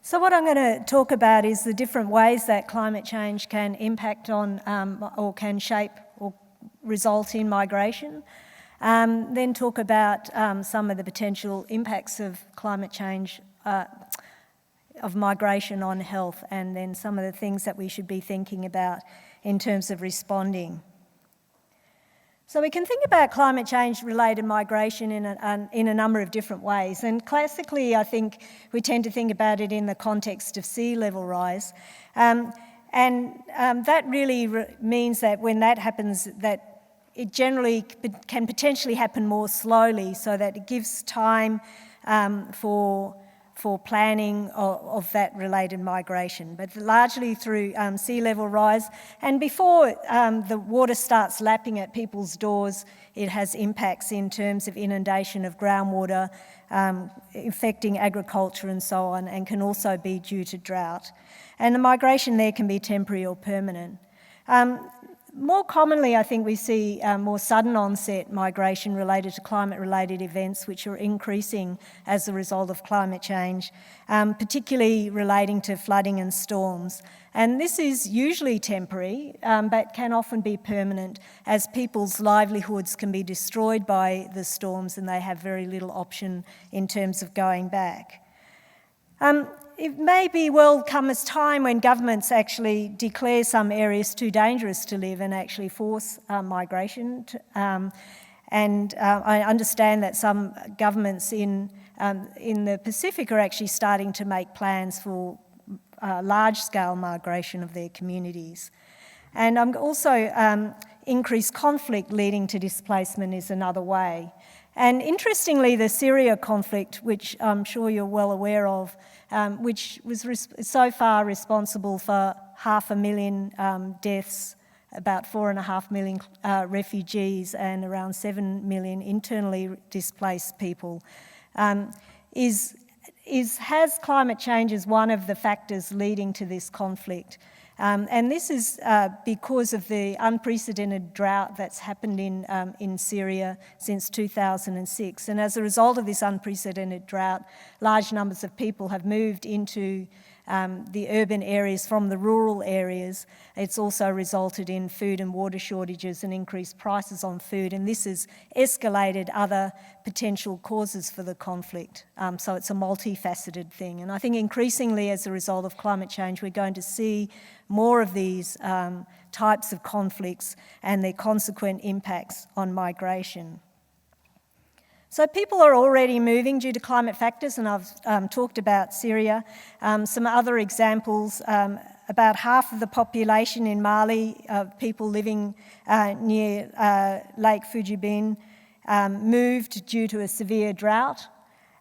So what I'm going to talk about is the different ways that climate change can impact on or can shape or result in migration. Then talk about some of the potential impacts of climate change, of migration on health, and then some of the things that we should be thinking about in terms of responding. So we can think about climate change related migration in a number of different ways, and classically I think we tend to think about it in the context of sea level rise, and that really means that when that happens, that it generally can potentially happen more slowly, so that it gives time for planning of that related migration, but largely through sea level rise. And before the water starts lapping at people's doors, it has impacts in terms of inundation of groundwater, affecting agriculture and so on, and can also be due to drought. And the migration there can be temporary or permanent. More commonly, I think we see more sudden onset migration related to climate-related events, which are increasing as a result of climate change, particularly relating to flooding and storms. And this is usually temporary, but can often be permanent, as people's livelihoods can be destroyed by the storms and they have very little option in terms of going back. It may be well come as time when governments actually declare some areas too dangerous to live and actually force migration. I understand that some governments in the Pacific are actually starting to make plans for large-scale migration of their communities. And also increased conflict leading to displacement is another way. And interestingly, the Syria conflict, which I'm sure you're well aware of, which was so far responsible for 500,000 deaths, about 4.5 million refugees and around 7 million internally displaced people, has climate change as one of the factors leading to this conflict. And this is because of the unprecedented drought that's happened in Syria since 2006. And as a result of this unprecedented drought, large numbers of people have moved into the urban areas from the rural areas. It's also resulted in food and water shortages and increased prices on food, and this has escalated other potential causes for the conflict. So it's a multifaceted thing. And I think increasingly as a result of climate change, we're going to see more of these types of conflicts and their consequent impacts on migration. So people are already moving due to climate factors, and I've talked about Syria. Some other examples, about half of the population in Mali, people living near Lake Fujibin, moved due to a severe drought.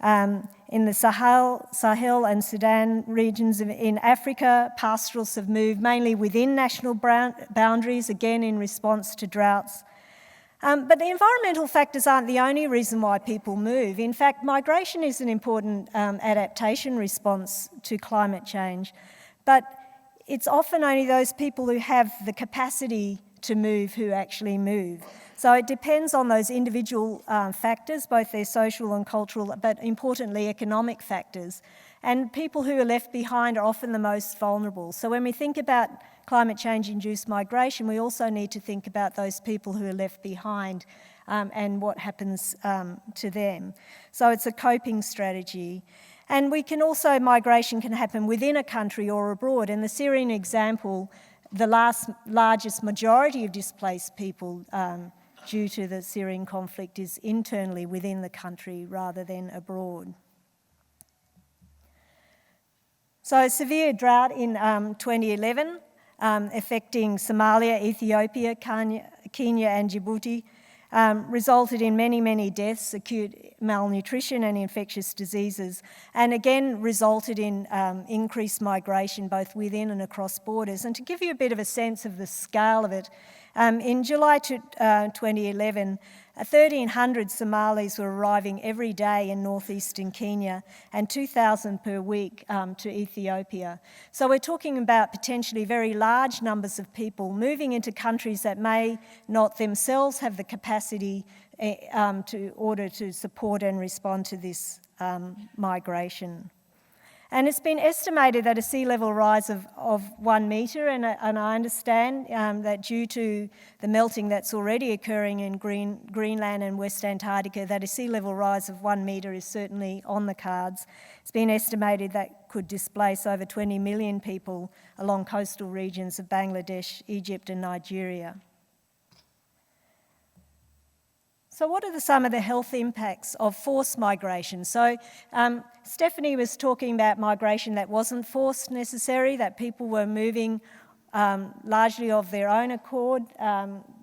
In the Sahel and Sudan regions in Africa, pastoralists have moved mainly within national boundaries, again in response to droughts. But the environmental factors aren't the only reason why people move. In fact, migration is an important adaptation response to climate change, but it's often only those people who have the capacity to move who actually move. So it depends on those individual factors, both their social and cultural, but importantly economic factors. And people who are left behind are often the most vulnerable. So when we think about climate change-induced migration, we also need to think about those people who are left behind and what happens to them. So it's a coping strategy. And migration can happen within a country or abroad. In the Syrian example, the largest majority of displaced people due to the Syrian conflict is internally within the country rather than abroad. So severe drought in 2011, affecting Somalia, Ethiopia, Kenya and Djibouti, resulted in many, many deaths, acute malnutrition and infectious diseases, and again resulted in increased migration both within and across borders. And to give you a bit of a sense of the scale of it, in July 2011, 1,300 Somalis were arriving every day in northeastern Kenya and 2,000 per week to Ethiopia. So we're talking about potentially very large numbers of people moving into countries that may not themselves have the capacity to support and respond to this migration. And it's been estimated that a sea level rise of 1 metre, and I understand that due to the melting that's already occurring in Greenland and West Antarctica, that a sea level rise of 1 metre is certainly on the cards. It's been estimated that could displace over 20 million people along coastal regions of Bangladesh, Egypt and Nigeria. So what are some of the health impacts of forced migration? So Stephanie was talking about migration that wasn't forced necessarily, that people were moving largely of their own accord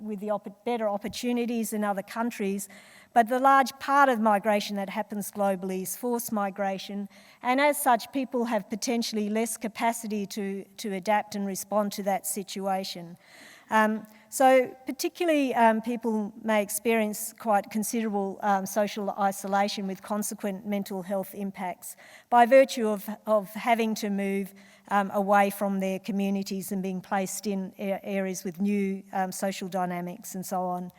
with the better opportunities in other countries. But the large part of migration that happens globally is forced migration, and as such, people have potentially less capacity to adapt and respond to that situation. So particularly people may experience quite considerable social isolation with consequent mental health impacts by virtue of having to move away from their communities and being placed in areas with new social dynamics and so on.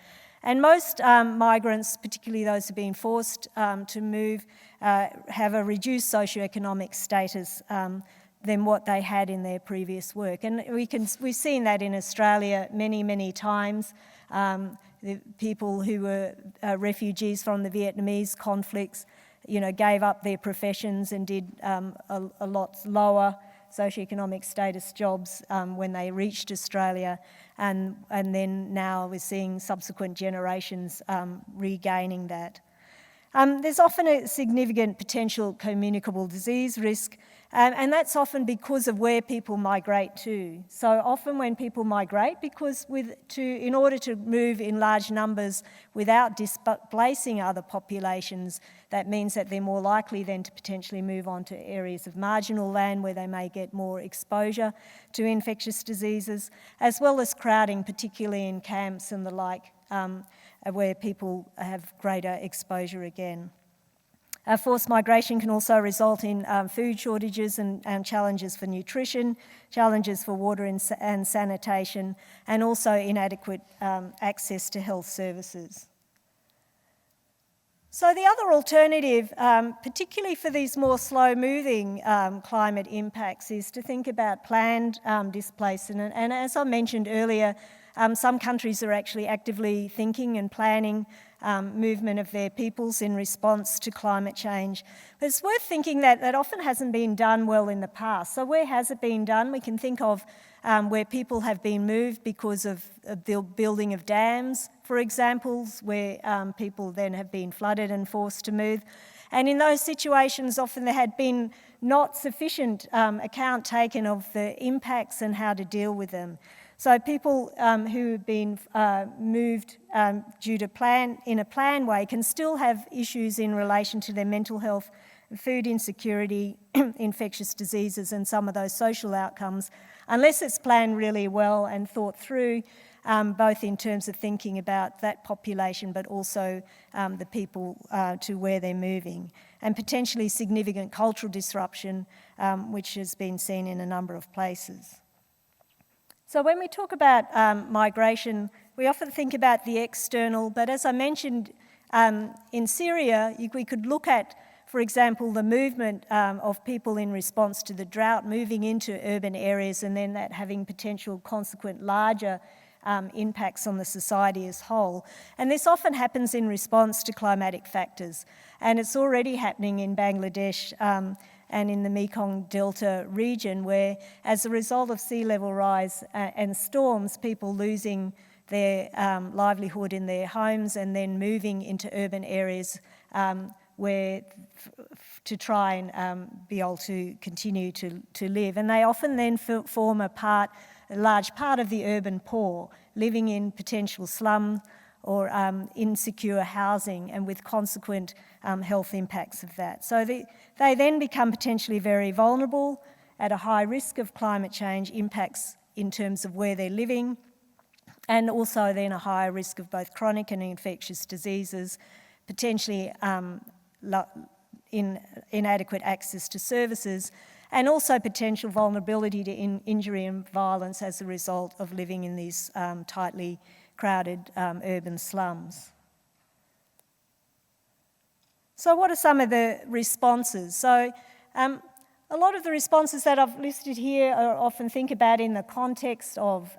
And most migrants, particularly those who have been forced to move, have a reduced socioeconomic status than what they had in their previous work. And we've seen that in Australia many, many times. The people who were refugees from the Vietnamese conflicts, gave up their professions and did a lot lower socioeconomic status jobs when they reached Australia, and then now we're seeing subsequent generations regaining that. There's often a significant potential communicable disease risk, and that's often because of where people migrate to. So often when people migrate, in order to move in large numbers without displacing other populations, that means that they're more likely then to potentially move on to areas of marginal land where they may get more exposure to infectious diseases, as well as crowding, particularly in camps and the like, where people have greater exposure again. Forced migration can also result in food shortages and challenges for nutrition, challenges for water and sanitation, and also inadequate access to health services. So the other alternative, particularly for these more slow-moving climate impacts, is to think about planned displacement. And as I mentioned earlier, some countries are actually actively thinking and planning movement of their peoples in response to climate change. But it's worth thinking that often hasn't been done well in the past. So where has it been done? We can think of where people have been moved because of the building of dams, for example, where people then have been flooded and forced to move. And in those situations, often there had been not sufficient account taken of the impacts and how to deal with them. So people who have been moved in a planned way can still have issues in relation to their mental health, food insecurity, infectious diseases, and some of those social outcomes, unless it's planned really well and thought through, both in terms of thinking about that population, but also the people to where they're moving, and potentially significant cultural disruption, which has been seen in a number of places. So when we talk about migration, we often think about the external, but as I mentioned, in Syria, we could look at, for example, the movement of people in response to the drought moving into urban areas, and then that having potential consequent larger impacts on the society as a whole. And this often happens in response to climatic factors, and it's already happening in Bangladesh and in the Mekong Delta region, where as a result of sea level rise and storms, people losing their livelihood in their homes and then moving into urban areas where to try and be able to continue to live. And they often then form a large part of the urban poor, living in potential slum or insecure housing, and with consequent health impacts of that. So they then become potentially very vulnerable, at a high risk of climate change impacts in terms of where they're living, and also then a higher risk of both chronic and infectious diseases, potentially inadequate access to services, and also potential vulnerability to injury and violence as a result of living in these tightly crowded urban slums. So what are some of the responses? So A lot of the responses that I've listed here are often think about in the context of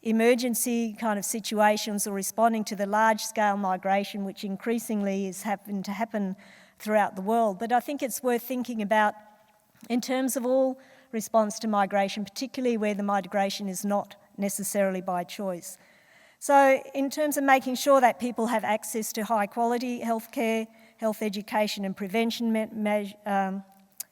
emergency kind of situations or responding to the large-scale migration, which increasingly is happening to happen throughout the world. But I think it's worth thinking about in terms of all response to migration, particularly where the migration is not necessarily by choice. So in terms of making sure that people have access to high-quality healthcare, health education and prevention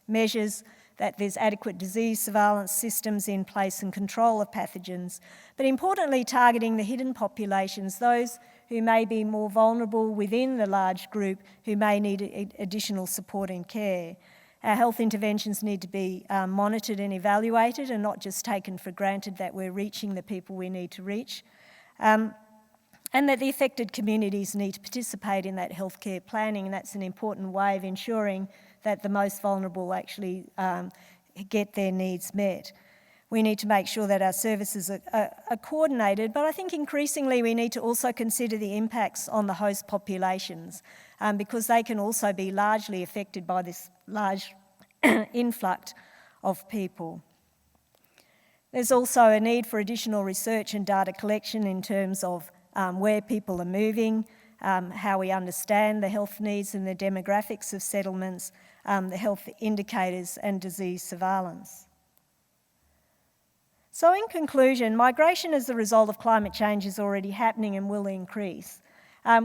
measures, that there's adequate disease surveillance systems in place and control of pathogens, but importantly targeting the hidden populations, those who may be more vulnerable within the large group who may need additional support and care. Our health interventions need to be monitored and evaluated and not just taken for granted that we're reaching the people we need to reach, and that the affected communities need to participate in that healthcare planning, and that's an important way of ensuring that the most vulnerable actually get their needs met. We need to make sure that our services are coordinated, but I think increasingly we need to also consider the impacts on the host populations because they can also be largely affected by this large influx of people. There's also a need for additional research and data collection in terms of where people are moving, how we understand the health needs and the demographics of settlements, the health indicators and disease surveillance. So in conclusion, migration as a result of climate change is already happening and will increase.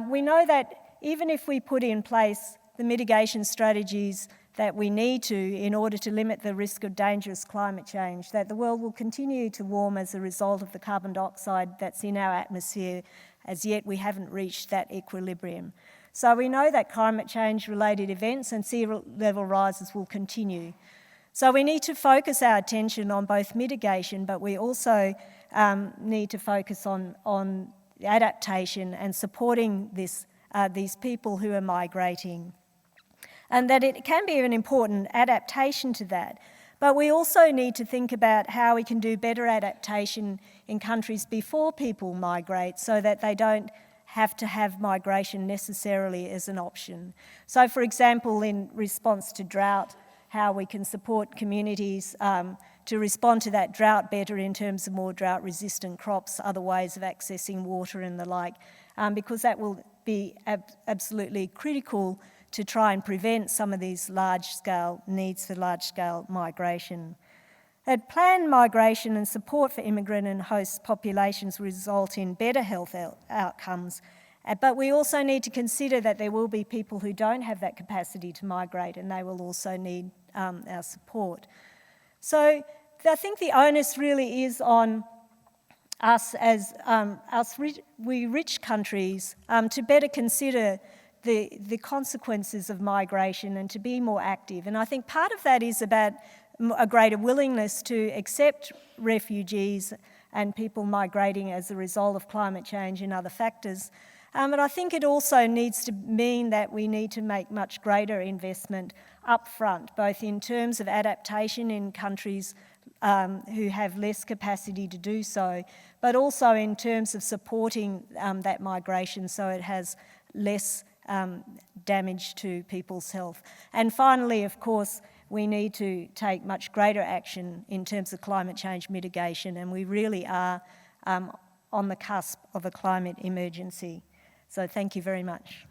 We know that even if we put in place the mitigation strategies that we need to in order to limit the risk of dangerous climate change, that the world will continue to warm as a result of the carbon dioxide that's in our atmosphere. As yet, we haven't reached that equilibrium. So we know that climate change-related events and sea level rises will continue. So we need to focus our attention on both mitigation, but we also need to focus on adaptation and supporting these people who are migrating. And that it can be an important adaptation to that. But we also need to think about how we can do better adaptation in countries before people migrate so that they don't have to have migration necessarily as an option. So for example, in response to drought, how we can support communities to respond to that drought better in terms of more drought-resistant crops, other ways of accessing water and the like, because that will be absolutely critical to try and prevent some of these large-scale needs for large-scale migration. That planned migration and support for immigrant and host populations result in better health outcomes, but we also need to consider that there will be people who don't have that capacity to migrate and they will also need our support. So I think the onus really is on us as we rich countries to better consider the consequences of migration and to be more active. And I think part of that is about a greater willingness to accept refugees and people migrating as a result of climate change and other factors. But I think it also needs to mean that we need to make much greater investment up front, both in terms of adaptation in countries who have less capacity to do so, but also in terms of supporting that migration so it has less damage to people's health. And finally, of course, we need to take much greater action in terms of climate change mitigation, and we really are on the cusp of a climate emergency. So thank you very much.